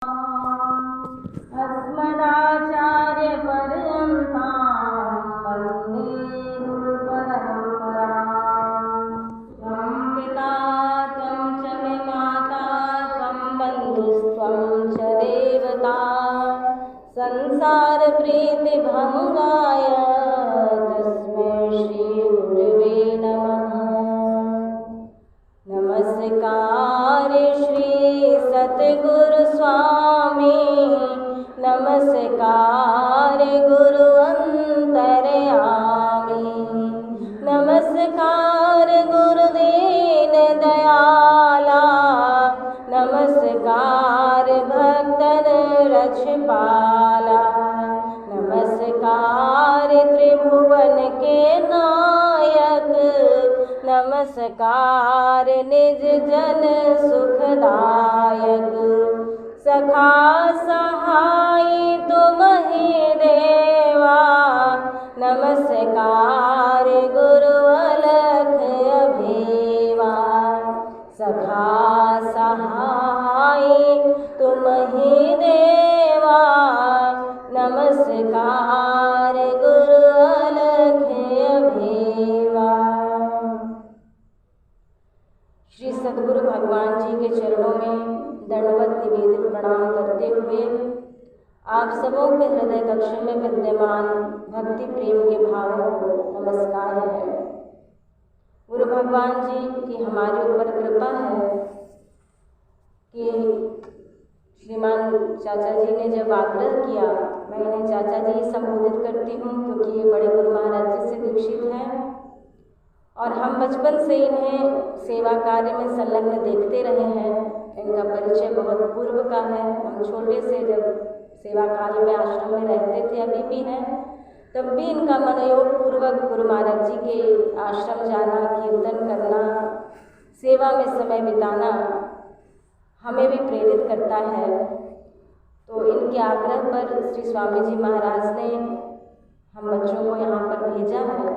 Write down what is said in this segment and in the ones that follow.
अस्मदाचार्यपर्यन्तां वन्दे गुरुपरम्पराम्। त्वं पिता त्वं च मे माता त्वं बन्धुस्त्वं च देवता। संसारप्रीतिभङ्गाय तस्मै श्रीगुरवे नमः। नमस्कार श्री सतगुरु स्वामी, नमस्कार गुरु अंतर्यामी, नमस्कार गुरु दीन दयाला, नमस्कार भक्तन रक्षपाला, नमस्कार त्रिभुवन के नायक, नमस्कार निज जन सुखदायक। सखा सहाय तुमहि देवा, नमस्कार गुरु अलख अभेवा। सखा सहाय तुमहि देवा, नमस्कार गुरु अलख अभेवा। श्री सद्गुरु भगवान जी के चरणों में दंडवत निवेदित प्रणाम करते हुए आप सबों के हृदय कक्ष में विद्यमान भक्ति प्रेम के भावों को नमस्कार है। गुरु भगवान जी की हमारे ऊपर कृपा है कि श्रीमान चाचा जी ने जब आग्रह किया, मैं इन्हें चाचा जी संबोधित करती हूँ क्योंकि ये बड़े गुरु महाराज जी से दीक्षित हैं और हम बचपन से इन्हें सेवा कार्य में संलग्न देखते रहे हैं। इनका परिचय बहुत पूर्व का है। हम छोटे से जब सेवा काल में आश्रम में रहते थे, अभी भी हैं, तब भी इनका मनोयोग पूर्वक गुरु महाराज जी के आश्रम जाना, कीर्तन करना, सेवा में समय बिताना हमें भी प्रेरित करता है। तो इनके आग्रह पर श्री स्वामी जी महाराज ने हम बच्चों को यहाँ पर भेजा है।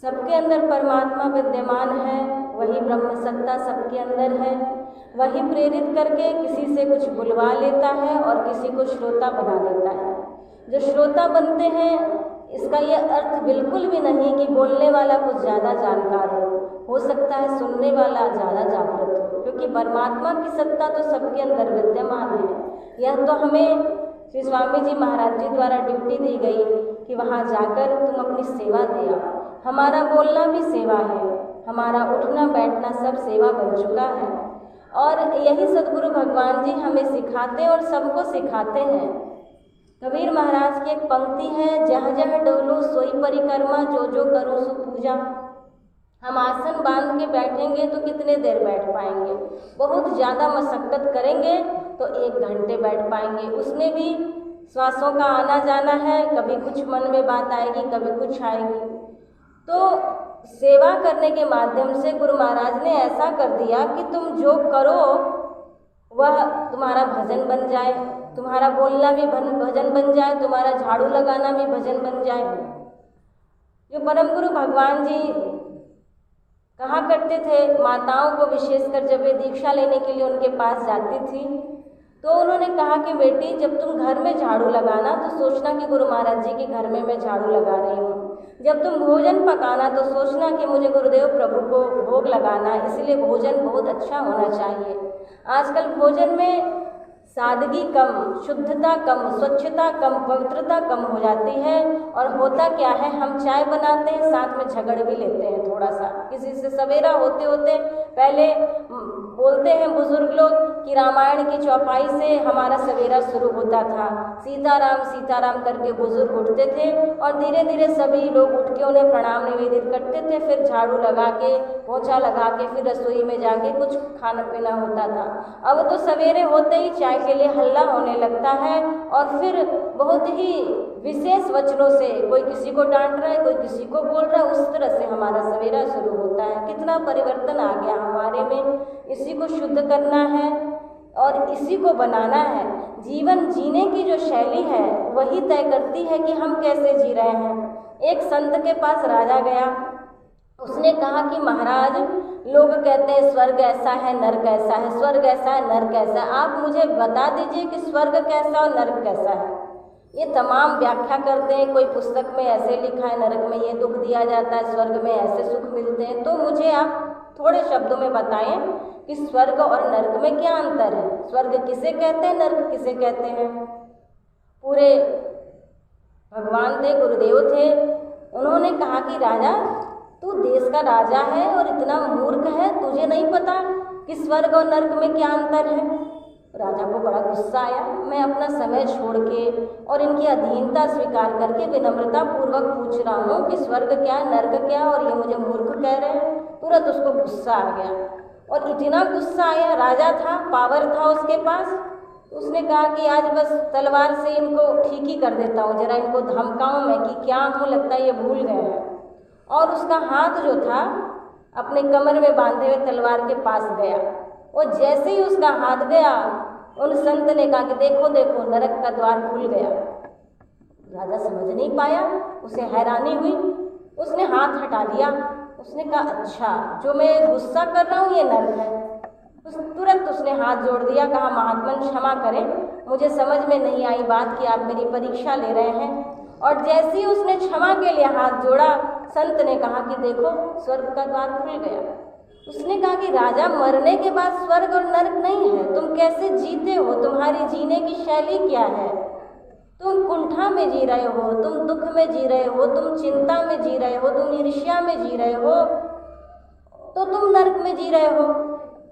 सबके अंदर परमात्मा विद्यमान है, वही ब्रह्म सत्ता सबके अंदर है, वही प्रेरित करके किसी से कुछ बुलवा लेता है और किसी को श्रोता बना देता है। जो श्रोता बनते हैं इसका ये अर्थ बिल्कुल भी नहीं कि बोलने वाला कुछ ज़्यादा जानकार हो सकता है सुनने वाला ज़्यादा जागृत हो, क्योंकि परमात्मा की सत्ता तो सबके अंदर विद्यमान है। यह तो हमें श्री स्वामी जी महाराज जी द्वारा ड्यूटी दी गई कि वहाँ जाकर तुम अपनी सेवा दे आओ। हमारा बोलना भी सेवा है, हमारा उठना बैठना सब सेवा बन चुका है। और यही सद्गुरु भगवान जी हमें सिखाते और सबको सिखाते हैं। कबीर महाराज की एक पंक्ति है, जहाँ जहाँ डोलूं सोई परिक्रमा, जो जो करूँ सो पूजा। हम आसन बांध के बैठेंगे तो कितने देर बैठ पाएंगे? बहुत ज़्यादा मशक्क़त करेंगे तो 1 घंटे बैठ पाएंगे। उसमें भी श्वासों का आना जाना है, कभी कुछ मन में बात आएगी, कभी कुछ आएगी। तो सेवा करने के माध्यम से गुरु महाराज ने ऐसा कर दिया कि तुम जो करो वह तुम्हारा भजन बन जाए, तुम्हारा बोलना भी भजन बन जाए, तुम्हारा झाड़ू लगाना भी भजन बन जाए। जो परम गुरु भगवान जी कहा करते थे, माताओं को विशेषकर जब वे दीक्षा लेने के लिए उनके पास जाती थी तो उन्होंने कहा कि बेटी जब तुम घर में झाड़ू लगाना तो सोचना कि गुरु महाराज जी के घर में मैं झाड़ू लगा रही हूँ। जब तुम भोजन पकाना तो सोचना कि मुझे गुरुदेव प्रभु को भोग लगाना, इसलिए भोजन बहुत अच्छा होना चाहिए। आजकल भोजन में सादगी कम, शुद्धता कम, स्वच्छता कम, पवित्रता कम हो जाती है। और होता क्या है, हम चाय बनाते हैं, साथ में झगड़ भी लेते हैं थोड़ा सा किसी से। सवेरा होते होते पहले बोलते हैं बुजुर्ग लोग कि रामायण की चौपाई से हमारा सवेरा शुरू होता था। सीताराम सीताराम करके बुजुर्ग उठते थे और धीरे धीरे सभी लोग उठ के उन्हें प्रणाम निवेदित करते थे। फिर झाड़ू लगा के, पोछा लगा के, फिर रसोई में जाके कुछ खाना पीना होता था। अब तो सवेरे होते ही चाय के लिए हल्ला होने लगता है और फिर बहुत ही विशेष वचनों से कोई किसी को डांट रहा है, कोई किसी को बोल रहा है, उस तरह से हमारा सवेरा शुरू होता है। कितना परिवर्तन आ गया हमारे में। इसी को शुद्ध करना है और इसी को बनाना है। जीवन जीने की जो शैली है वही तय करती है कि हम कैसे जी रहे हैं। एक संत के पास राजा गया, उसने कहा कि महाराज, लोग कहते हैं स्वर्ग ऐसा है, नर्क ऐसा है, स्वर्ग ऐसा है, नर्क ऐसा है, आप मुझे बता दीजिए कि स्वर्ग कैसा और नर्क कैसा है। ये तमाम व्याख्या करते हैं, कोई पुस्तक में ऐसे लिखा है, नरक में ये दुख दिया जाता है, स्वर्ग में ऐसे सुख मिलते हैं। तो मुझे आप थोड़े शब्दों में बताएं कि स्वर्ग और नरक में क्या अंतर है, स्वर्ग किसे कहते हैं, नरक किसे कहते हैं। पूरे भगवान थे, गुरुदेव थे, उन्होंने कहा कि राजा, तू देश का राजा है और इतना मूर्ख है, तुझे नहीं पता कि स्वर्ग और नरक में क्या अंतर है। राजा को बड़ा गुस्सा आया। मैं अपना समय छोड़ के और इनकी अधीनता स्वीकार करके विनम्रता पूर्वक पूछ रहा हूँ कि स्वर्ग क्या, नर्क क्या, और ये मुझे मूर्ख कह रहे हैं। तुरंत उसको गुस्सा आ गया, और इतना गुस्सा आया, राजा था, पावर था उसके पास। उसने कहा कि आज बस तलवार से इनको ठीक ही कर देता हूँ, जरा इनको धमकाऊँ मैं कि क्या हूँ, लगता है ये भूल गए हैं। और उसका हाथ जो था अपने कमर में बांधे हुए तलवार के पास गया, और जैसे ही उसका हाथ गया, उन संत ने कहा कि देखो देखो, नरक का द्वार खुल गया। राजा समझ नहीं पाया, उसे हैरानी हुई, उसने हाथ हटा लिया। उसने कहा अच्छा, जो मैं गुस्सा कर रहा हूँ ये नरक है। तुरंत उसने हाथ जोड़ दिया, कहा महात्मन क्षमा करें, मुझे समझ में नहीं आई बात कि आप मेरी परीक्षा ले रहे हैं। और जैसे ही उसने क्षमा के लिए हाथ जोड़ा, संत ने कहा कि देखो स्वर्ग का द्वार खुल गया। उसने कहा कि राजा, मरने के बाद स्वर्ग और नरक नहीं है, तुम कैसे जीते हो, तुम्हारी जीने की शैली क्या है, तुम कुंठा में जी रहे हो, तुम दुख में जी रहे हो, तुम चिंता में जी रहे हो, तुम ईर्ष्या में जी रहे हो, तो तुम नरक में जी रहे हो।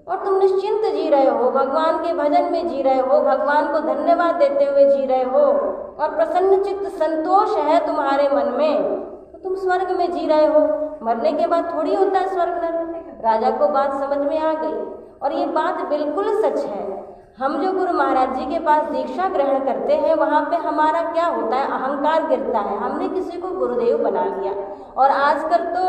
और तुम निश्चिंत जी रहे हो, भगवान के भजन में जी रहे हो, भगवान को धन्यवाद देते हुए जी रहे हो, और प्रसन्न चित्त संतोष है तुम्हारे मन में, तो तुम स्वर्ग में जी रहे हो। मरने के बाद थोड़ी होता है स्वर्ग नरक। राजा को बात समझ में आ गई, और ये बात बिल्कुल सच है। हम जो गुरु महाराज जी के पास दीक्षा ग्रहण करते हैं, वहाँ पे हमारा क्या होता है, अहंकार गिरता है, हमने किसी को गुरुदेव बना लिया। और आजकल तो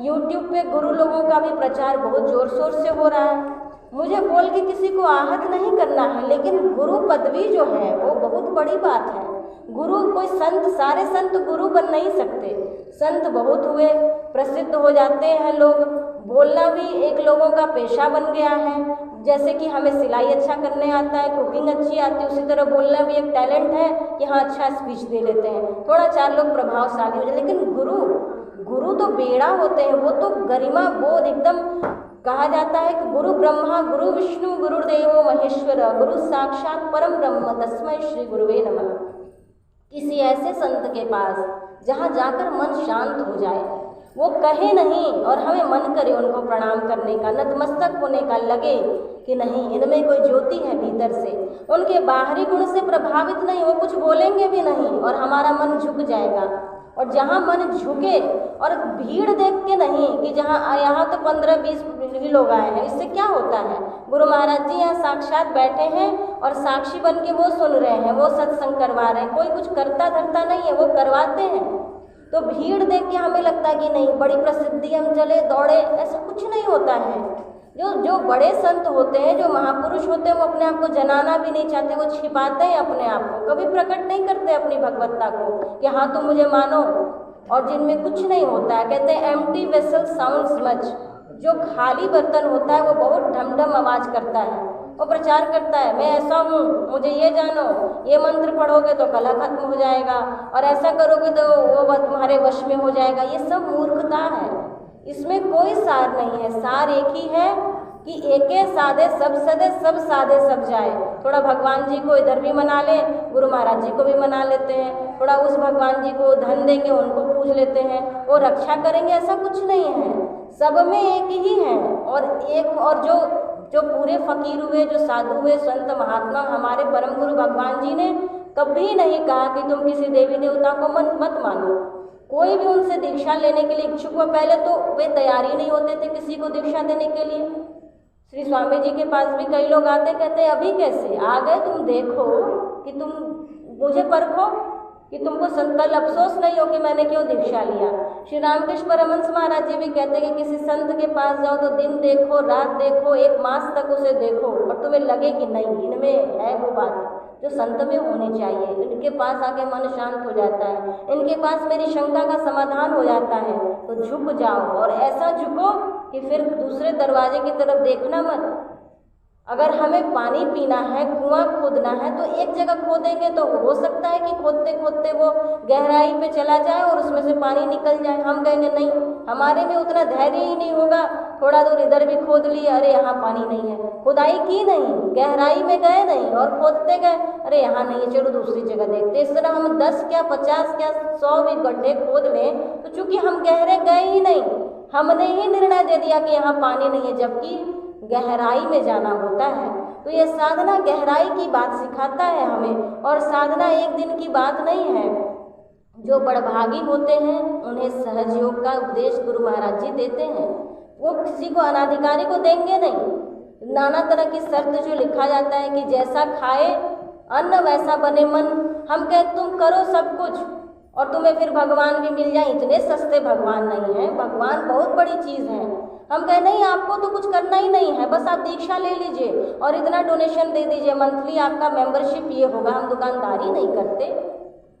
YouTube पे गुरु लोगों का भी प्रचार बहुत जोर शोर से हो रहा है। मुझे बोल के किसी को आहत नहीं करना है, लेकिन गुरु पदवी जो है वो बहुत बड़ी बात है। गुरु कोई संत, सारे संत गुरु बन नहीं सकते। संत बहुत हुए, प्रसिद्ध हो जाते हैं लोग, बोलना भी एक लोगों का पेशा बन गया है। जैसे कि हमें सिलाई अच्छा करने आता है, कुकिंग अच्छी आती है, उसी तरह बोलना भी एक टैलेंट है कि हाँ अच्छा स्पीच दे लेते हैं, थोड़ा चार लोग प्रभावशाली हो जाए। लेकिन गुरु तो बेड़ा होते हैं, वो तो गरिमा बोध एकदम। कहा जाता है कि गुरु ब्रह्मा गुरु विष्णु गुरुदेवो महेश्वर, गुरु साक्षात परम ब्रह्म तस्मै श्री गुरुवे नमः। किसी ऐसे संत के पास जहाँ जाकर मन शांत हो जाए, वो कहे नहीं और हमें मन करे उनको प्रणाम करने का, नतमस्तक होने का, लगे कि नहीं इनमें कोई ज्योति है भीतर से, उनके बाहरी गुण से प्रभावित नहीं, वो कुछ बोलेंगे भी नहीं और हमारा मन झुक जाएगा। और जहाँ मन झुके, और भीड़ देख के नहीं कि जहाँ यहाँ तो 15-20 ही लोग आए हैं, इससे क्या होता है। गुरु महाराज जी यहाँ साक्षात बैठे हैं और साक्षी बन के वो सुन रहे हैं, वो सत्संग करवा रहे हैं, कोई कुछ करता धरता नहीं है, वो करवाते हैं। तो भीड़ देख के हमें लगता है कि नहीं बड़ी प्रसिद्धि, हम चले दौड़े, ऐसा कुछ नहीं होता है। जो बड़े संत होते हैं, जो महापुरुष होते हैं, वो अपने आप को जनाना भी नहीं चाहते, वो छिपाते हैं अपने आप को, कभी प्रकट नहीं करते अपनी भगवत्ता को कि हाँ तुम मुझे मानो। और जिनमें कुछ नहीं होता है, कहते हैं एम्प्टी वेसल साउंड्स मच, जो खाली बर्तन होता है वो बहुत ढमढम आवाज़ करता है, वो प्रचार करता है मैं ऐसा हूँ, मुझे ये जानो, ये मंत्र पढ़ोगे तो कलह खत्म हो जाएगा, और ऐसा करोगे तो वो तुम्हारे वश में हो जाएगा। ये सब मूर्खता है, इसमें कोई सार नहीं है। सार एक ही है कि एके साधे सब सदे, सब साधे सब जाए। थोड़ा भगवान जी को इधर भी मना लें, गुरु महाराज जी को भी मना लेते हैं, थोड़ा उस भगवान जी को धन देंगे, उनको पूज लेते हैं, वो रक्षा करेंगे, ऐसा कुछ नहीं है। सब में एक ही है। और जो पूरे फकीर हुए, जो साधु हुए, संत महात्मा, हमारे परम गुरु भगवान जी ने कभी नहीं कहा कि तुम किसी देवी देवता को मत मानो। कोई भी उनसे दीक्षा लेने के लिए इच्छुक हुआ, पहले तो वे तैयार ही नहीं होते थे किसी को दीक्षा देने के लिए। श्री स्वामी जी के पास भी कई लोग आते, कहते अभी कैसे आ गए, तुम देखो कि तुम मुझे परखो, कि तुमको कल अफसोस नहीं हो कि मैंने क्यों दीक्षा लिया। श्री रामकृष्ण परमहंस महाराज जी भी कहते हैं कि किसी संत के पास जाओ तो दिन देखो, रात देखो, 1 मास तक उसे देखो और तुम्हें लगे कि नहीं इनमें है वो बात जो संत में होनी चाहिए, इनके पास आके मन शांत हो जाता है, इनके पास मेरी शंका का समाधान हो जाता है, तो झुक जाओ और ऐसा झुको कि फिर दूसरे दरवाजे की तरफ देखना मत। अगर हमें पानी पीना है, कुआं खोदना है तो एक जगह खोदेंगे तो हो सकता है कि खोदते खोदते वो गहराई पे चला जाए और उसमें से पानी निकल जाए। हम कहेंगे नहीं, हमारे में उतना धैर्य ही नहीं होगा, थोड़ा दूर इधर भी खोद लिए, अरे यहाँ पानी नहीं है, खुदाई की नहीं, गहराई में गए नहीं और खोदते गए, अरे यहाँ नहीं है, चलो दूसरी जगह देखते। इस तरह हम 10 क्या 50 क्या 100 भी गड्ढे खोद लें तो चूंकि हम गहरे गए ही नहीं, हमने ही निर्णय दे दिया कि यहाँ पानी नहीं है, जबकि गहराई में जाना होता है। तो ये साधना गहराई की बात सिखाता है हमें, और साधना एक दिन की बात नहीं है। जो बड़भागी होते हैं उन्हें सहज योग का उपदेश गुरु महाराज जी देते हैं, वो किसी को अनाधिकारी को देंगे नहीं। नाना तरह की शर्त जो लिखा जाता है कि जैसा खाए अन्न वैसा बने मन, हम कहते तुम करो सब कुछ और तुम्हें फिर भगवान भी मिल जाए, इतने सस्ते भगवान नहीं हैं, भगवान बहुत बड़ी चीज़ है। हम कहें नहीं, आपको तो कुछ करना ही नहीं है, बस आप दीक्षा ले लीजिए और इतना डोनेशन दे दीजिए, मंथली आपका मेंबरशिप ये होगा। हम दुकानदारी नहीं करते,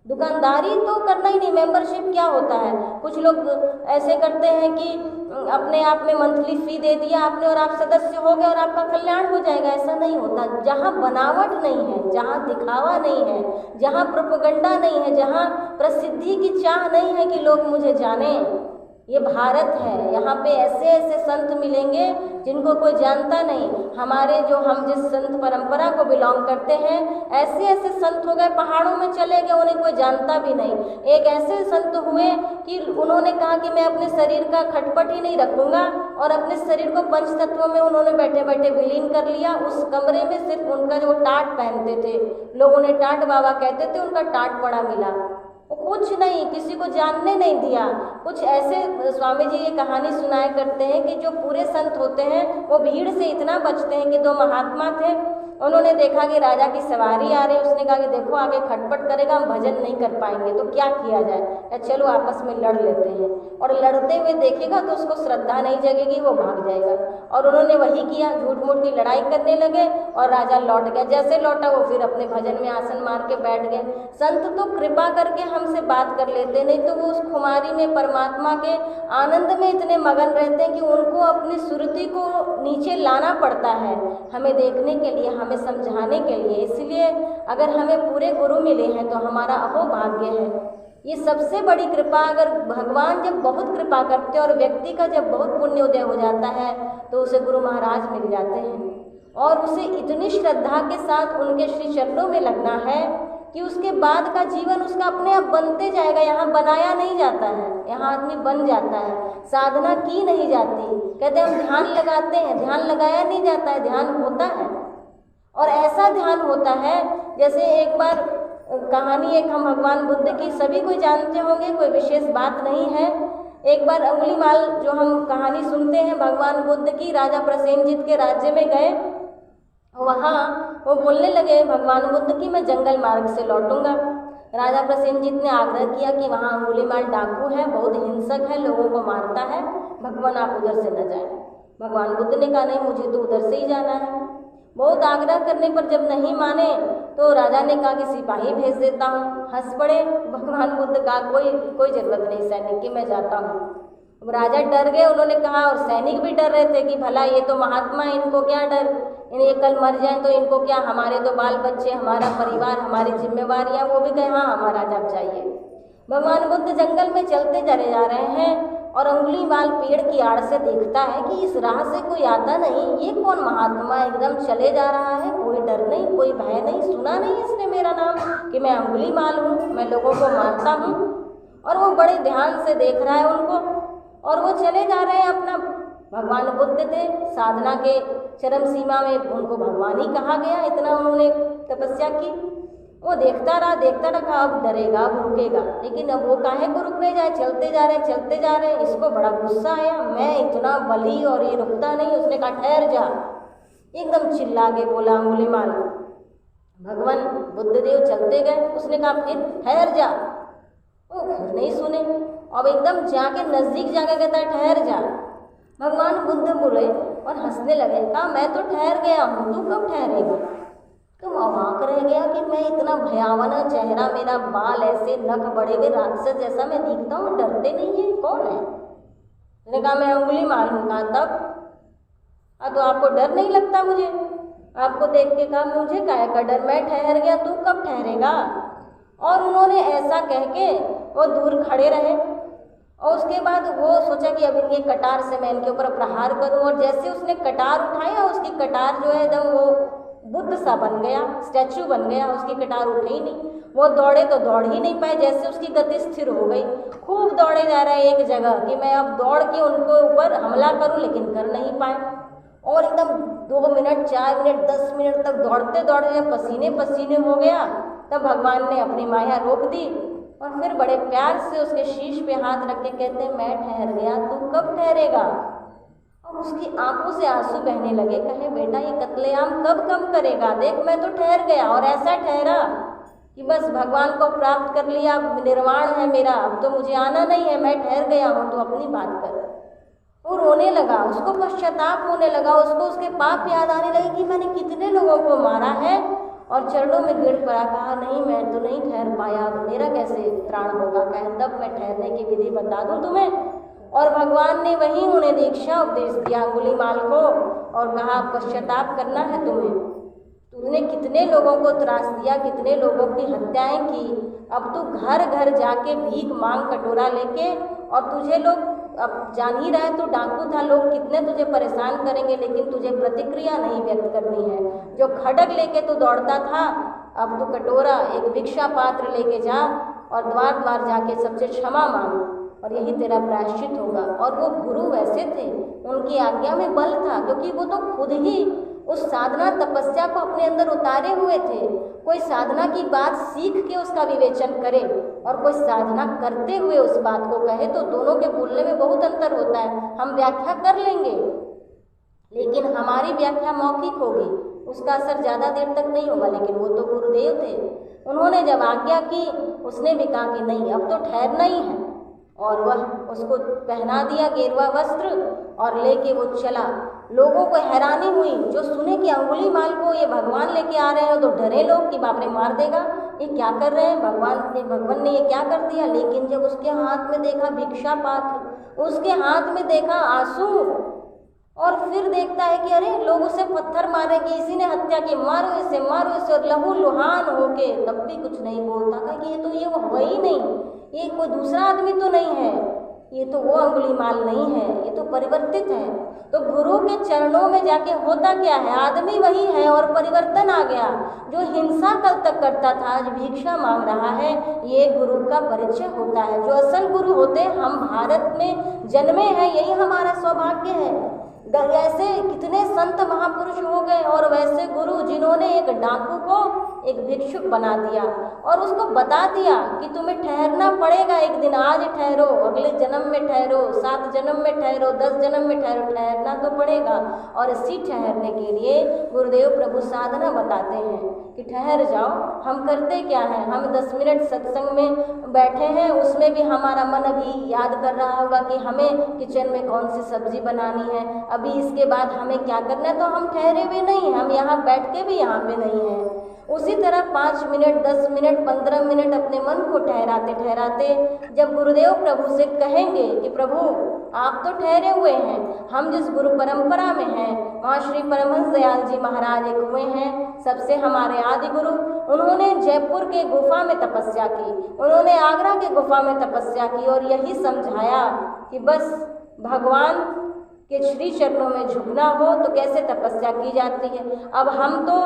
दुकानदारी तो करना ही नहीं। मेंबरशिप क्या होता है, कुछ लोग ऐसे करते हैं कि अपने आप में मंथली फी दे दिया आपने और आप सदस्य हो गए और आपका कल्याण हो जाएगा, ऐसा नहीं होता। जहाँ बनावट नहीं है, जहाँ दिखावा नहीं है, जहाँ प्रोपेगेंडा नहीं है, जहाँ प्रसिद्धि की चाह नहीं है कि लोग मुझे जाने, ये भारत है। यहाँ पे ऐसे ऐसे संत मिलेंगे जिनको कोई जानता नहीं। हमारे जो हम जिस संत परंपरा को बिलोंग करते हैं, ऐसे ऐसे संत हो गए पहाड़ों में चले गए, उन्हें कोई जानता भी नहीं। एक ऐसे संत हुए कि उन्होंने कहा कि मैं अपने शरीर का खटपट ही नहीं रखूँगा और अपने शरीर को पंच तत्वों में उन्होंने बैठे बैठे विलीन कर लिया। उस कमरे में सिर्फ उनका जो टाट पहनते थे, लोग उन्हें टाट बाबा कहते थे, उनका टाट पड़ा मिला, कुछ नहीं, किसी को जानने नहीं दिया। कुछ ऐसे स्वामी जी ये कहानी सुनाया करते हैं कि जो पूरे संत होते हैं वो भीड़ से इतना बचते हैं कि 2 महात्मा थे, उन्होंने देखा कि राजा की सवारी आ रही, उसने कहा कि देखो आगे खटपट करेगा, हम भजन नहीं कर पाएंगे, तो क्या किया जाए, चलो आपस में लड़ लेते हैं। और लड़ते हुए देखेगा तो उसको श्रद्धा नहीं जगेगी, वो भाग जाएगा। और उन्होंने वही किया, झूठ मूठ की लड़ाई करने लगे और राजा लौट गया। जैसे लौटा वो फिर अपने भजन में आसन मार के बैठ गए। संत तो कृपा करके हमसे बात कर लेते, नहीं तो वो उस खुमारी में परमात्मा के आनंद में इतने मगन रहते हैं कि उनको अपनी सुरति को नीचे लाना पड़ता है हमें देखने के लिए, हमें समझाने के लिए। इसलिए अगर हमें पूरे गुरु मिले हैं तो हमारा अहोभाग्य है। ये सबसे बड़ी कृपा, अगर भगवान जब बहुत कृपा करते हैं और व्यक्ति का जब बहुत पुण्य उदय हो जाता है तो उसे गुरु महाराज मिल जाते हैं और उसे इतनी श्रद्धा के साथ उनके श्री चरणों में लगना है कि उसके बाद का जीवन उसका अपने आप बनते जाएगा। यहाँ बनाया नहीं जाता है, यहाँ आदमी बन जाता है, साधना की नहीं जाती। कहते हैं हम ध्यान लगाते हैं, ध्यान लगाया नहीं जाता है, ध्यान होता है। और ऐसा ध्यान होता है जैसे एक बार कहानी एक हम भगवान बुद्ध की सभी कोई जानते होंगे, कोई विशेष बात नहीं है। एक बार अंगुलीमाल जो हम कहानी सुनते हैं भगवान बुद्ध की, राजा प्रसेनजित के राज्य में गए, वहाँ वो बोलने लगे भगवान बुद्ध की मैं जंगल मार्ग से लौटूंगा। राजा प्रसेनजित ने आग्रह किया कि वहाँ अंगुलीमाल डाकू है, बहुत हिंसक है, लोगों को मारता है, भगवान आप उधर से न जाएं। भगवान बुद्ध ने कहा नहीं, मुझे तो उधर से ही जाना है। बहुत आग्रह करने पर जब नहीं माने तो राजा ने कहा कि सिपाही भेज देता हूँ। हंस पड़े भगवान बुद्ध, का कोई ज़रूरत नहीं सैनिक की, मैं जाता हूँ। अब राजा डर गए, उन्होंने कहा, और सैनिक भी डर रहे थे कि भला ये तो महात्मा, इनको क्या डर, इन्हें कल मर जाए तो इनको क्या, हमारे तो बाल बच्चे, हमारा परिवार, हमारी जिम्मेवारियाँ। वो भी कहे हाँ हमारा जब चाहिए। भगवान बुद्ध जंगल में चलते चले जा रहे हैं और अंगुलीमाल पेड़ की आड़ से देखता है कि इस राह से कोई आता नहीं, ये कौन महात्मा एकदम चले जा रहा है, कोई डर नहीं, कोई भय नहीं, सुना नहीं इसने मेरा नाम कि मैं अंगुलीमाल हूँ, मैं लोगों को मारता हूँ। और वो बड़े ध्यान से देख रहा है उनको और वो चले जा रहे हैं अपना। भगवान बुद्ध थे, साधना के चरम सीमा में उनको भगवान ही कहा गया, इतना उन्होंने तपस्या की। वो देखता रहा, अब डरेगा, अब रुकेगा, लेकिन अब वो काहे को रुकने जाए, चलते जा रहे हैं। इसको बड़ा गुस्सा आया, मैं इतना बली और ये रुकता नहीं। उसने कहा ठहर जा, एकदम चिल्ला के बोला अंगुलीमाल, भगवान बुद्धदेव चलते गए। उसने कहा फिर ठहर जा, वो फिर नहीं सुने। अब एकदम जाके नज़दीक जाके कहता है ठहर जा। भगवान बुद्ध बोले और हंसने लगे, कहा मैं तो ठहर गया हूँ, तू कब ठहरेगा। तुम अवाक रह गया कि मैं इतना भयावना चेहरा, मेरा बाल ऐसे, नख बड़े हुए राक्षस जैसा मैं दिखता हूँ, डरते नहीं है, कौन है। उसने कहा मैं अंगुलीमाल हूँ। कहा तब तो आपको डर नहीं लगता मुझे, आपको देख के। कहा मुझे काहे का डर, मैं ठहर गया, तू कब ठहरेगा। और उन्होंने ऐसा कह के वो दूर खड़े रहे। और उसके बाद वो सोचा कि अब इनके कटार से मैं इनके ऊपर प्रहार करूं। और जैसे उसने कटार उठाया, उसकी कटार जो है एकदम वो बुद्ध सा बन गया, स्टैचू बन गया। उसकी कटार उठे ही नहीं। वो दौड़े तो दौड़ ही नहीं पाए, जैसे उसकी गति स्थिर हो गई। खूब दौड़े जा रहे हैं एक जगह कि मैं अब दौड़ के उनको ऊपर हमला करूं, लेकिन कर नहीं पाए। और एकदम 2 मिनट 4 मिनट 10 मिनट तक दौड़ते दौड़ते जब पसीने पसीने हो गया, तब भगवान ने अपनी माया रोक दी और फिर बड़े प्यार से उसके शीश पे हाथ रख के कहते मैं ठहर गया, तू कब ठहरेगा। और उसकी आंखों से आंसू बहने लगे। कहे बेटा ये कत्लेआम कब कम करेगा, देख मैं तो ठहर गया। और ऐसा ठहरा कि बस भगवान को प्राप्त कर लिया, निर्वाण है मेरा, अब तो मुझे आना नहीं है, मैं ठहर गया हूँ, तो अपनी बात कर। वो रोने लगा, उसको पश्चाताप होने लगा, उसको उसके पाप याद आने लगे कि मैंने कितने लोगों को मारा है। और चरणों में गिर पड़ा। कहा नहीं मैं तो नहीं ठहर पाया, मेरा कैसे त्राण होगा। कहे तब मैं ठहरने की विधि बता दूं तुम्हें। और भगवान ने वहीं उन्हें दीक्षा उपदेश दिया अंगुलीमाल को और कहा पश्चाताप करना है तुम्हें, तुमने कितने लोगों को त्रास दिया, कितने लोगों की हत्याएं की। अब तू घर घर जाके भीख मांग कटोरा लेके, और तुझे लोग अब जान ही रहे, तो डाकू था, लोग कितने तुझे परेशान करेंगे, लेकिन तुझे प्रतिक्रिया नहीं व्यक्त करनी है। जो खड्ग लेके तू दौड़ता था, अब तू कटोरा एक भिक्षा पात्र लेके जा और द्वार द्वार जाके सबसे क्षमा मांग, और यही तेरा प्रायश्चित होगा। और वो गुरु वैसे थे, उनकी आज्ञा में बल था, क्योंकि वो तो खुद ही उस साधना तपस्या को अपने अंदर उतारे हुए थे। कोई साधना की बात सीख के उसका विवेचन करे और कोई साधना करते हुए उस बात को कहे, तो दोनों के बोलने में बहुत अंतर होता है। हम व्याख्या कर लेंगे, लेकिन हमारी व्याख्या मौखिक होगी, उसका असर ज़्यादा देर तक नहीं होगा। लेकिन वो तो गुरुदेव थे, उन्होंने जब आज्ञा की, उसने भी कहा कि नहीं अब तो ठहरना ही है। और वह उसको पहना दिया गेरुआ वस्त्र और लेके वो चला। लोगों को हैरानी हुई, जो सुने कि अंगुलीमाल को ये भगवान लेके आ रहे हैं, तो डरे लोग कि बाप रे मार देगा, ये क्या कर रहे हैं, भगवान ने ये क्या कर दिया। लेकिन जब उसके हाथ में देखा भिक्षा पात्र, उसके हाथ में देखा आंसू, और फिर देखता है कि अरे लोग उसे पत्थर मारे कि इसी ने हत्या की, मारो इसे मारो इसे, और लहू लुहान होके तब भी कुछ नहीं बोलता था कि ये वो वही नहीं, ये कोई दूसरा आदमी तो नहीं है, ये तो वो अंगुलीमाल नहीं है, ये तो परिवर्तित है। तो गुरु के चरणों में जाके होता क्या है, आदमी वही है और परिवर्तन आ गया। जो हिंसा कल तक करता था आज भिक्षा मांग रहा है, ये गुरु का परिचय होता है। जो असल गुरु होते, हम भारत में जन्मे हैं, यही हमारा सौभाग्य है। ऐसे कितने संत महापुरुष हो गए, और वैसे गुरु जिन्होंने एक डाकू को एक भिक्षुक बना दिया और उसको बता दिया कि तुम्हें ठहरना पड़ेगा एक दिन, आज ठहरो, अगले जन्म में ठहरो, 7 जन्म में ठहरो, 10 जन्म में ठहरो, ठहरना तो पड़ेगा। और इसी ठहरने के लिए गुरुदेव प्रभु साधना बताते हैं कि ठहर जाओ। हम करते क्या है, हम 10 मिनट सत्संग में बैठे हैं, उसमें भी हमारा मन अभी याद कर रहा होगा कि हमें किचन में कौन सी सब्जी बनानी है, अभी इसके बाद हमें क्या करना है, तो हम ठहरे हुए नहीं हैं, हम यहाँ बैठ के भी यहाँ पे नहीं हैं। उसी तरह 5 मिनट 10 मिनट 15 मिनट अपने मन को ठहराते ठहराते जब गुरुदेव प्रभु से कहेंगे कि प्रभु आप तो ठहरे हुए हैं, हम जिस गुरु परंपरा में हैं, वहाँ श्री परमहंस दयाल जी महाराज एक हुए हैं, सबसे हमारे आदि गुरु। उन्होंने जयपुर के गुफा में तपस्या की, उन्होंने आगरा के गुफा में तपस्या की, और यही समझाया कि बस भगवान के श्री चरणों में झुकना हो तो कैसे तपस्या की जाती है। अब हम तो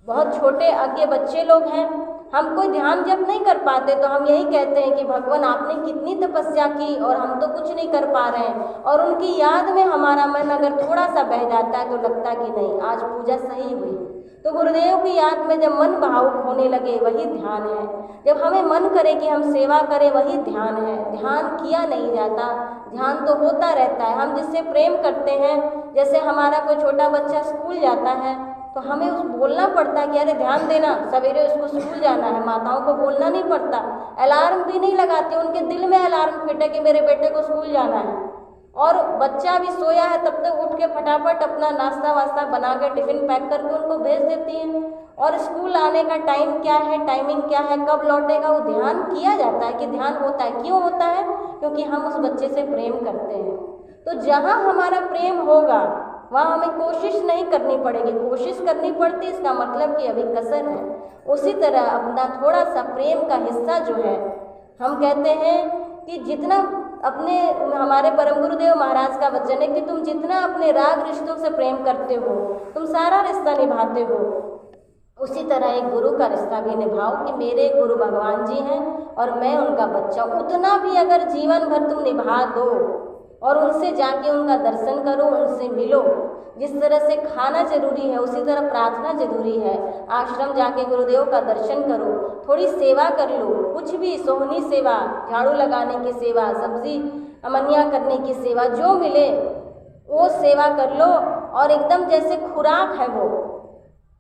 बहुत छोटे अज्ञे बच्चे लोग हैं, हम कोई ध्यान जब नहीं कर पाते, तो हम यही कहते हैं कि भगवान आपने कितनी तपस्या की और हम तो कुछ नहीं कर पा रहे हैं। और उनकी याद में हमारा मन अगर थोड़ा सा बह जाता है तो लगता है कि नहीं आज पूजा सही हुई। तो गुरुदेव की याद में जब मन भावुक होने लगे वही ध्यान है, जब हमें मन करे कि हम सेवा करें वही ध्यान है। ध्यान किया नहीं जाता, ध्यान तो होता रहता है। हम जिससे प्रेम करते हैं, जैसे हमारा कोई छोटा बच्चा स्कूल जाता है तो हमें उस बोलना पड़ता है कि अरे ध्यान देना, सवेरे उसको स्कूल जाना है। माताओं को बोलना नहीं पड़ता, अलार्म भी नहीं लगाती, उनके दिल में अलार्म फिट है कि मेरे बेटे को स्कूल जाना है। और बच्चा भी सोया है तब तक उठ के फटाफट अपना नाश्ता वास्ता बना के टिफ़िन पैक करके उनको भेज देती हैं। और स्कूल आने का टाइम क्या है, टाइमिंग क्या है, कब लौटेगा, वो ध्यान किया जाता है कि ध्यान होता है। क्यों होता है? क्योंकि हम उस बच्चे से प्रेम करते हैं। तो जहाँ हमारा प्रेम होगा वहाँ हमें कोशिश नहीं करनी पड़ेगी, कोशिश करनी पड़ती इसका मतलब कि अभी कसर है। उसी तरह अपना थोड़ा सा प्रेम का हिस्सा जो है, हम कहते हैं कि जितना अपने, हमारे परम गुरुदेव महाराज का वचन है कि तुम जितना अपने राग रिश्तों से प्रेम करते हो, तुम सारा रिश्ता निभाते हो, उसी तरह एक गुरु का रिश्ता भी निभाओ कि मेरे गुरु भगवान जी हैं और मैं उनका बच्चा। उतना भी अगर जीवन भर तुम निभा दो और उनसे जाके उनका दर्शन करो, उनसे मिलो। जिस तरह से खाना जरूरी है उसी तरह प्रार्थना जरूरी है। आश्रम जाके गुरुदेव का दर्शन करो, थोड़ी सेवा कर लो, कुछ भी सोहनी सेवा, झाड़ू लगाने की सेवा, सब्जी अमनिया करने की सेवा, जो मिले वो सेवा कर लो। और एकदम जैसे खुराक है वो,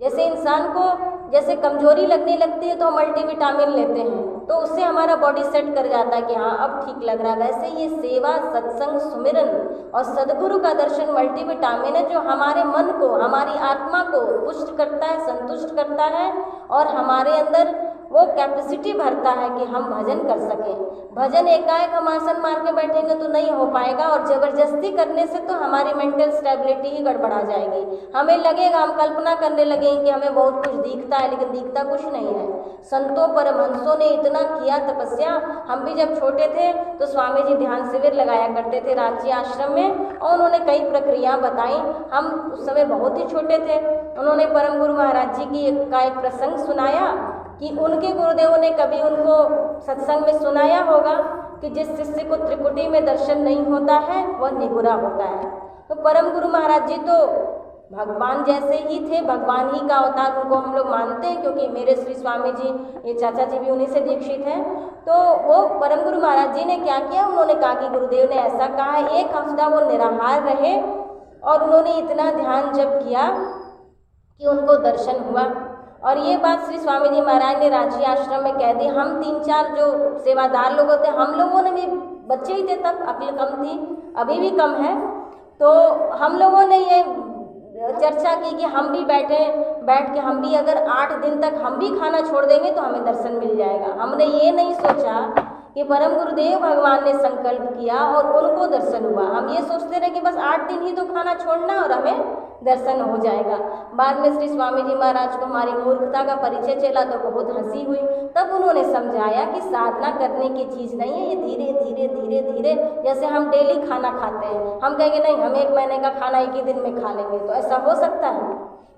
जैसे इंसान को जैसे कमजोरी लगने लगती है तो हम मल्टीविटामिन लेते हैं तो उससे हमारा बॉडी सेट कर जाता है कि हाँ अब ठीक लग रहा है। वैसे ये सेवा, सत्संग, सुमिरन और सदगुरु का दर्शन मल्टीविटामिन है जो हमारे मन को, हमारी आत्मा को पुष्ट करता है, संतुष्ट करता है और हमारे अंदर वो कैपेसिटी भरता है कि हम भजन कर सकें। भजन एकाएक हम आसन मार के बैठेंगे तो नहीं हो पाएगा और ज़बरदस्ती करने से तो हमारी मेंटल स्टेबिलिटी ही गड़बड़ा जाएगी। हमें लगेगा, हम कल्पना करने लगेंगे कि हमें बहुत कुछ दिखता है, लेकिन दिखता कुछ नहीं है। संतों परमहंसों ने इतना किया तपस्या। हम भी जब छोटे थे तो स्वामी जी ध्यान शिविर लगाया करते थे रांची आश्रम में और उन्होंने कई प्रक्रिया बताई। हम उस समय बहुत ही छोटे थे। उन्होंने परम गुरु महाराज जी की एक प्रसंग सुनाया कि उनके गुरुदेवों ने कभी उनको सत्संग में सुनाया होगा कि जिस शिष्य को त्रिकुटी में दर्शन नहीं होता है वह निगुरा होता है। तो परम गुरु महाराज जी तो भगवान जैसे ही थे, भगवान ही का अवतार उनको हम लोग मानते हैं क्योंकि मेरे श्री स्वामी जी, ये चाचा जी भी उन्हीं से दीक्षित हैं। तो वो परम गुरु महाराज जी ने क्या किया, उन्होंने कहा कि गुरुदेव ने ऐसा कहा है, 1 हफ्ता वो निराहार रहे और उन्होंने इतना ध्यान जप किया कि उनको दर्शन हुआ। और ये बात श्री स्वामी जी महाराज ने रांची आश्रम में कह दी। हम 3-4 जो सेवादार लोग होते, हम लोगों ने भी बच्चे ही थे तब, अक्ल कम थी, अभी भी कम है, तो हम लोगों ने ये चर्चा की कि हम भी बैठ के हम भी अगर 8 दिन तक हम भी खाना छोड़ देंगे तो हमें दर्शन मिल जाएगा। हमने ये नहीं सोचा कि परम गुरुदेव भगवान ने संकल्प किया और उनको दर्शन हुआ। हम ये सोचते रहे कि बस 8 दिन ही तो खाना छोड़ना और हमें दर्शन हो जाएगा। बाद में श्री स्वामी जी महाराज को हमारी मूर्खता का परिचय चला तो बहुत हंसी हुई। तब उन्होंने समझाया कि साधना करने की चीज़ नहीं है, ये धीरे धीरे धीरे धीरे, जैसे हम डेली खाना खाते हैं, हम कहेंगे नहीं हम 1 महीने का खाना 1 ही दिन में खा लेंगे, तो ऐसा हो सकता है?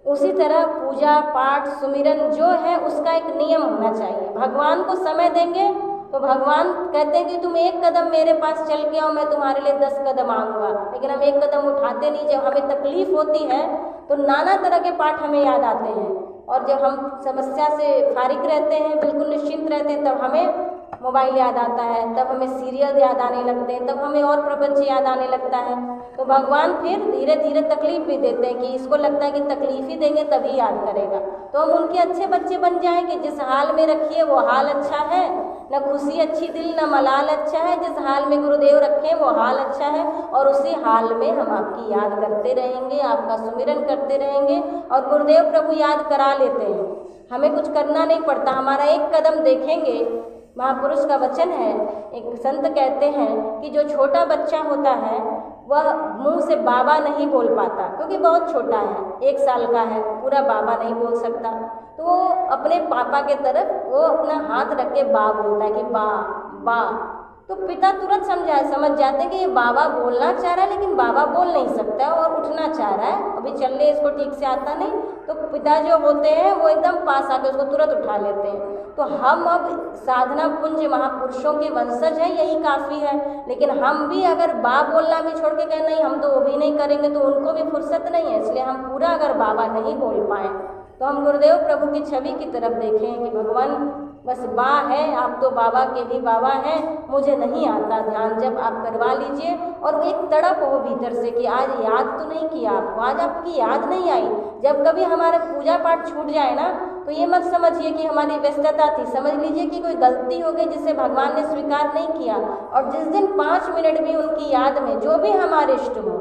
उसी तरह पूजा पाठ सुमिरन जो है उसका एक नियम होना चाहिए। भगवान को समय देंगे तो भगवान कहते हैं कि तुम 1 कदम मेरे पास चल के आओ, मैं तुम्हारे लिए 10 कदम आऊँगा। लेकिन हम 1 कदम उठाते नहीं। जब हमें तकलीफ होती है तो नाना तरह के पाठ हमें याद आते हैं और जब हम समस्या से फारिग रहते हैं, बिल्कुल निश्चिंत रहते हैं, तब हमें मोबाइल याद आता है, तब हमें सीरियल याद आने लगते हैं, तब हमें और प्रपंच याद आने लगता है। तो भगवान फिर धीरे धीरे तकलीफ भी देते हैं कि इसको लगता है कि तकलीफ ही देंगे तभी याद करेगा। तो हम उनके अच्छे बच्चे बन जाएं कि जिस हाल में रखिए वो हाल अच्छा है, न खुशी अच्छी दिल न मलाल अच्छा है, जिस हाल में गुरुदेव रखें वो हाल अच्छा है और उसी हाल में हम आपकी याद करते रहेंगे, आपका सुमिरन करते रहेंगे और गुरुदेव प्रभु याद करा लेते हैं। हमें कुछ करना नहीं पड़ता, हमारा 1 कदम देखेंगे। महापुरुष का वचन है, एक संत कहते हैं कि जो छोटा बच्चा होता है वह मुंह से बाबा नहीं बोल पाता क्योंकि बहुत छोटा है, 1 साल का है, पूरा बाबा नहीं बोल सकता। तो वो अपने पापा के तरफ वो अपना हाथ रख के बा बोलता है कि बा बा। तो पिता तुरंत समझ जाते हैं कि ये बाबा बोलना चाह रहा है लेकिन बाबा बोल नहीं सकता और उठना चाह रहा है, अभी चलने इसको ठीक से आता नहीं। तो पिता जो होते हैं वो एकदम पास आके उसको तुरंत उठा लेते हैं। तो हम अब साधना पुंज महापुरुषों के वंशज हैं, यही काफ़ी है। लेकिन हम भी अगर बा बोलना भी छोड़ के कहें नहीं हम तो वो भी नहीं करेंगे तो उनको भी फुर्सत नहीं है। इसलिए हम पूरा अगर बाबा नहीं बोल पाएँ तो हम गुरुदेव प्रभु की छवि की तरफ देखें कि भगवान बस बा है, आप तो बाबा के भी बाबा हैं, मुझे नहीं आता ध्यान। जब आप करवा लीजिए और एक तड़प हो भीतर से कि आज याद तो नहीं किया आपको, आज आपकी याद नहीं आई। जब कभी हमारा पूजा पाठ छूट जाए ना, तो ये मत समझिए कि हमारी व्यस्तता थी, समझ लीजिए कि कोई गलती हो गई जिसे भगवान ने स्वीकार नहीं किया। और जिस दिन 5 मिनट भी उनकी याद में, जो भी हमारे इष्ट हो,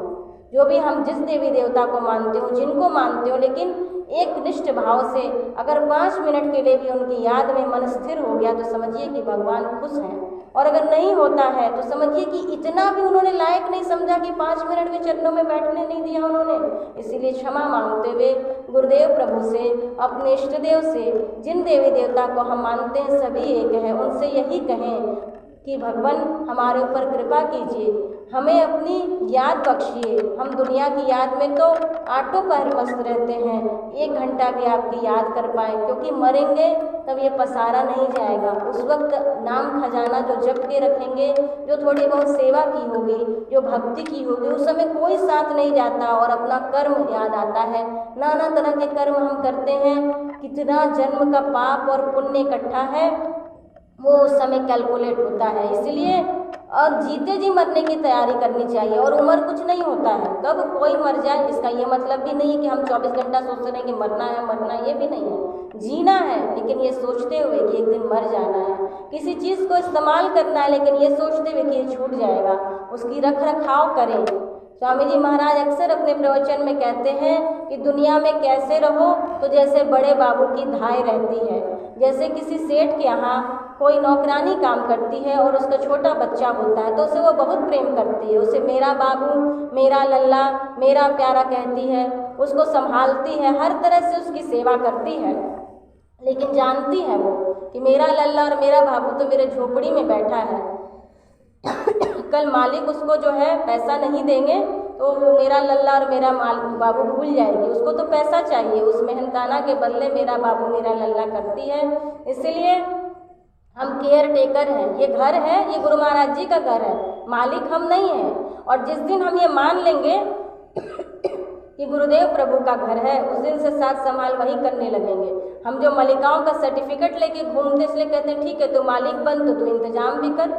जो भी हम जिस देवी देवता को मानते हो, जिनको मानते हो, लेकिन एक निष्ठ भाव से अगर 5 मिनट के लिए भी उनकी याद में मन स्थिर हो गया तो समझिए कि भगवान खुश हैं। और अगर नहीं होता है तो समझिए कि इतना भी उन्होंने लायक नहीं समझा कि 5 मिनट भी चरणों में बैठने नहीं दिया उन्होंने। इसीलिए क्षमा मांगते हुए गुरुदेव प्रभु से, अपने इष्ट देव से, जिन देवी देवता को हम मानते हैं सभी एक हैं, उनसे यही कहें कि भगवान हमारे ऊपर कृपा कीजिए, हमें अपनी याद बख्शिए। हम दुनिया की याद में तो आठों पहर मस्त रहते हैं, 1 घंटा भी आपकी याद कर पाए, क्योंकि मरेंगे तब ये पसारा नहीं जाएगा। उस वक्त नाम खजाना जो जप के रखेंगे, जो थोड़ी बहुत सेवा की होगी, जो भक्ति की होगी, उस समय कोई साथ नहीं जाता और अपना कर्म याद आता है। नाना तरह के कर्म हम करते हैं, कितना जन्म का पाप और पुण्य इकट्ठा है वो उस समय कैलकुलेट होता है। इसलिए और जीते जी मरने की तैयारी करनी चाहिए। और उम्र कुछ नहीं होता है, कब कोई मर जाए इसका ये मतलब भी नहीं है कि हम 24 घंटा सोचते रहें कि मरना है, ये भी नहीं है। जीना है लेकिन ये सोचते हुए कि एक दिन मर जाना है। किसी चीज़ को इस्तेमाल करना है लेकिन ये सोचते हुए कि ये छूट जाएगा, उसकी रख रखाव करें। स्वामी जी महाराज अक्सर अपने प्रवचन में कहते हैं कि दुनिया में कैसे रहो तो जैसे बड़े बाबू की धाय रहती है। जैसे किसी सेठ के यहाँ कोई नौकरानी काम करती है और उसका छोटा बच्चा होता है तो उसे वो बहुत प्रेम करती है, उसे मेरा बाबू, मेरा लल्ला, मेरा प्यारा कहती है, उसको संभालती है, हर तरह से उसकी सेवा करती है। लेकिन जानती है वो कि मेरा लल्ला और मेरा बाबू तो मेरे झोपड़ी में बैठा है, कल मालिक उसको जो है पैसा नहीं देंगे तो मेरा लल्ला और मेरा बाबू भूल जाएगी। उसको तो पैसा चाहिए, उस मेहनताना के बदले मेरा बाबू मेरा लल्ला करती है। इसलिए हम केयर टेकर हैं। ये घर है, ये गुरु महाराज जी का घर है, मालिक हम नहीं हैं। और जिस दिन हम ये मान लेंगे कि गुरुदेव प्रभु का घर है, उस दिन से साथ संभाल वही करने लगेंगे। हम जो मलिकाओं का सर्टिफिकेट लेके घूमते इसलिए कहते हैं ठीक है तू मालिक बन तो तू इंतजाम भी कर,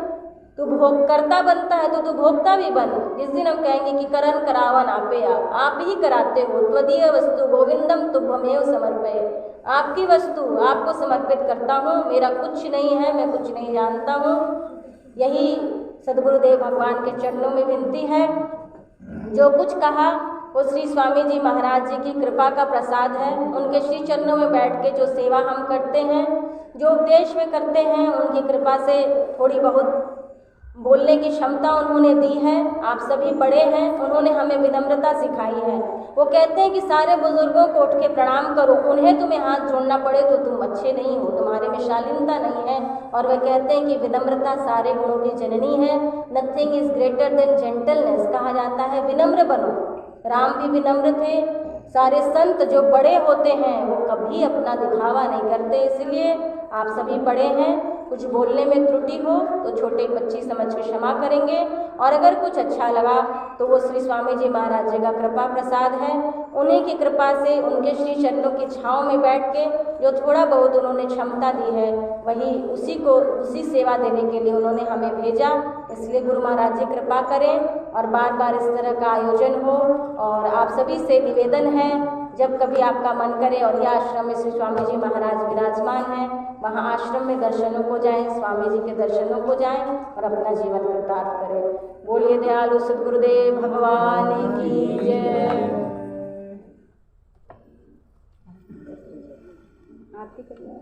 तू भोगकर्ता बनता है तो तू भोगता भी बन। जिस दिन हम कहेंगे कि करन करावन आपे आप ही कराते हो, त्वदीय वस्तु गोविंदम तुभ्यमेव समर्पये, आपकी वस्तु आपको समर्पित करता हूँ, मेरा कुछ नहीं है, मैं कुछ नहीं जानता हूँ। यही सद्गुरुदेव भगवान के चरणों में विनती है। जो कुछ कहा वो श्री स्वामी जी महाराज जी की कृपा का प्रसाद है। उनके श्री चरणों में बैठ के जो सेवा हम करते हैं, जो उपदेश में करते हैं, उनकी कृपा से थोड़ी बहुत बोलने की क्षमता उन्होंने दी है। आप सभी बड़े हैं, उन्होंने हमें विनम्रता सिखाई है। वो कहते हैं कि सारे बुजुर्गों को उठ के प्रणाम करो, उन्हें तुम्हें हाथ जोड़ना पड़े तो तुम अच्छे नहीं हो, तुम्हारे में शालीनता नहीं है। और वे कहते हैं कि विनम्रता सारे गुणों की जननी है। Nothing is greater than gentleness, कहा जाता है विनम्र बनो। राम भी विनम्र थे। सारे संत जो बड़े होते हैं वो कभी अपना दिखावा नहीं करते। इसलिए आप सभी बड़े हैं, कुछ बोलने में त्रुटि हो तो छोटे बच्ची समझ के क्षमा करेंगे। और अगर कुछ अच्छा लगा तो वो श्री स्वामी जी महाराज जी का कृपा प्रसाद है। उन्हीं की कृपा से, उनके श्री चरणों की छाँव में बैठ के जो थोड़ा बहुत उन्होंने क्षमता दी है, वही उसी सेवा देने के लिए उन्होंने हमें भेजा। इसलिए गुरु महाराज जी कृपा करें और बार बार इस तरह का आयोजन हो। और आप सभी से निवेदन है, जब कभी आपका मन करे और यह आश्रम में श्री स्वामी जी महाराज विराजमान हैं, वहाँ आश्रम में दर्शनों को जाएं, स्वामी जी के दर्शनों को जाएं और अपना जीवन कृतार्थ करें। बोलिए दयालु सद्गुरुदेव भगवान की जय। आरती करिए।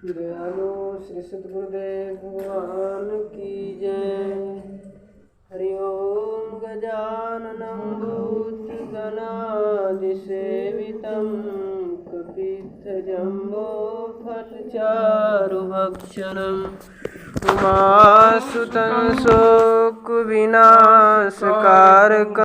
दयालु श्री सद्गुरुदेव भगवान की जय। हरि ओम गजाननं भूतगणादिसेवितं कपित्थजम्बो फलचारुभक्षणम् उमासुतं शोकविनाशकारकम्